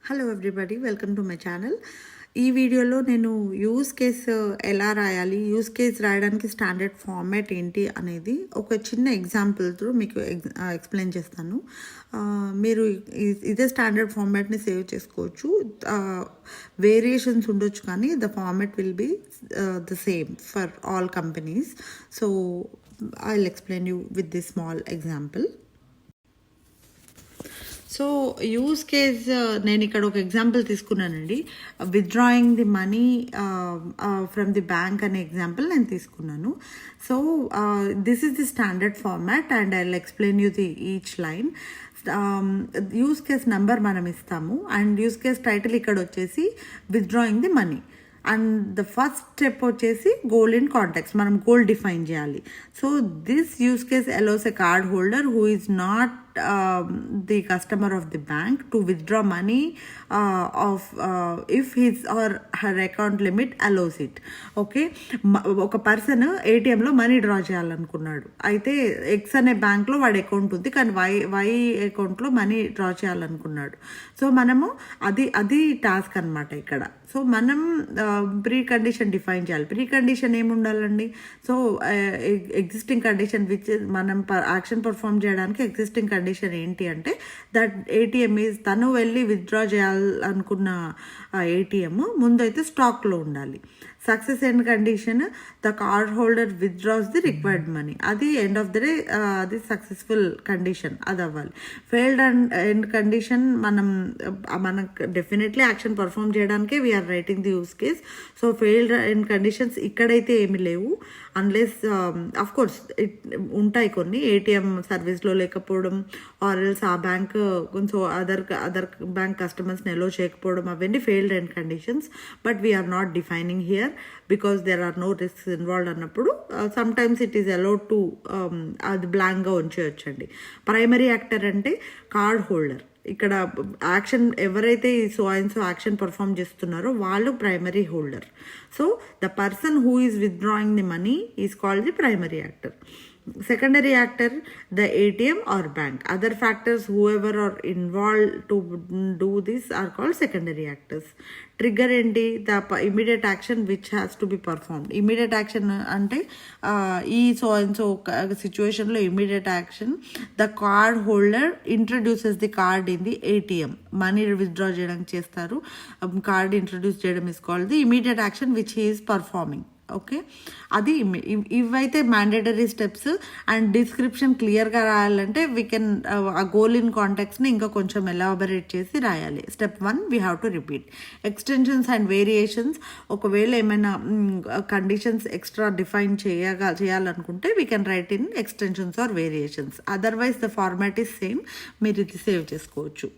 Hello everybody, welcome to my channel. ఈ వీడియోలో నేను యూస్ కేస్ ఎలా రాయాలి, యూస్ కేస్ రాయడానికి స్టాండర్డ్ ఫార్మాట్ ఏంటి అనేది ఒక చిన్న ఎగ్జాంపుల్తో మీకు ఎక్స్ప్లెయిన్ చేస్తాను. మీరు ఇదే స్టాండర్డ్ ఫార్మాట్ని సేవ్ చేసుకోవచ్చు. వేరియేషన్స్ ఉండొచ్చు కానీ the format will be the same for all companies. So I will explain you with this small example. So use case నేను ఇక్కడ ఒక ఎగ్జాంపుల్ తీసుకున్నానండి. Withdrawing the money from the bank అనే example నేను తీసుకున్నాను. So this is the standard format and I will explain you the each line. Use case number మనం ఇస్తాము and use case title ఇక్కడ వచ్చేసి withdrawing the money. And the first step వచ్చేసి goal in contacts, మనం goal define చేయాలి. So this use case allows a card holder who is not the customer of the bank to withdraw money if his or her account limit allows it. Okay, ఒక person ఏటీఎంలో money draw చేయాలనుకున్నాడు. అయితే X అనే బ్యాంక్లో వాడి account ఉంది, కానీ why అకౌంట్లో money draw చేయాలనుకున్నాడు. So మనము అది టాస్క్ అనమాట ఇక్కడ. సో మనం ప్రీ కండిషన్ డిఫైన్ చేయాలి. ప్రీ కండిషన్ ఏముండాలండి? సో ఎగ్జిస్టింగ్ కండిషన్ విచ్ మనం యాక్షన్ పర్ఫామ్ చేయడానికి ఎగ్జిస్టింగ్ కండిషన్ ఏంటి అంటే దట్ ఏటీఎం ఈజ్, తను వెళ్ళి విత్డ్రా చేయాలనుకున్న ఏటీఎం ముందైతే స్టాక్లో ఉండాలి. Success end condition, the card holder withdraws the required money. అది ఎండ్ ఆఫ్ ద డే అది సక్సెస్ఫుల్ కండిషన్, అది అవ్వాలి. ఫెయిల్డ్ అండ్ ఎండ్ కండిషన్ మనకు డెఫినెట్లీ యాక్షన్ పర్ఫామ్ చేయడానికే we are writing the use case. So failed end conditions ఇక్కడైతే ఏమి లేవు, unless of course ఉంటాయి కొన్ని, ఏటీఎం సర్వీస్లో లేకపోవడం ఆర్ ఎల్స్ ఆ బ్యాంక్ కొంచెం అదర్ బ్యాంక్ కస్టమర్స్ని ఎలో చేయకపోవడం, అవన్నీ failed end conditions. But we're not defining here because there are no risks involved అన్నప్పుడు some times it is allowed to అది బ్లాంక్గా ఉంచేయొచ్చండి. ప్రైమరీ యాక్టర్ అంటే కార్డ్ హోల్డర్. ఇక్కడ యాక్షన్ ఎవరైతే ఈ సో యాక్షన్ పర్ఫామ్ చేస్తున్నారో వాళ్ళు primary holder. So the person who is withdrawing the money is called the primary actor. Secondary actor, the ATM or bank. Other factors, whoever are involved to do this are called secondary actors. Trigger ఏంటి? The immediate action which has to be performed. Immediate action అంటే ఈ so and so సిచ్యువేషన్లో immediate action, the card holder introduces the card in the ATM. Money withdraw చేయడానికి చేస్తారు, card introduce చేయడం is called the immediate action which he is performing. Okay, అది ఇవైతే mandatory steps. And description క్లియర్గా రాయాలంటే we can ఆ goal in కాంటాక్ట్స్ని ఇంకా కొంచెం ఎలాబరేట్ చేసి రాయాలి. Step 1 we have to repeat. Extensions and variations, ఒకవేళ ఏమైనా కండిషన్స్ ఎక్స్ట్రా డిఫైన్ చేయాలనుకుంటే we can write in extensions or variations. Otherwise the format is same, మీరు ఇది సేవ్ చేసుకోవచ్చు.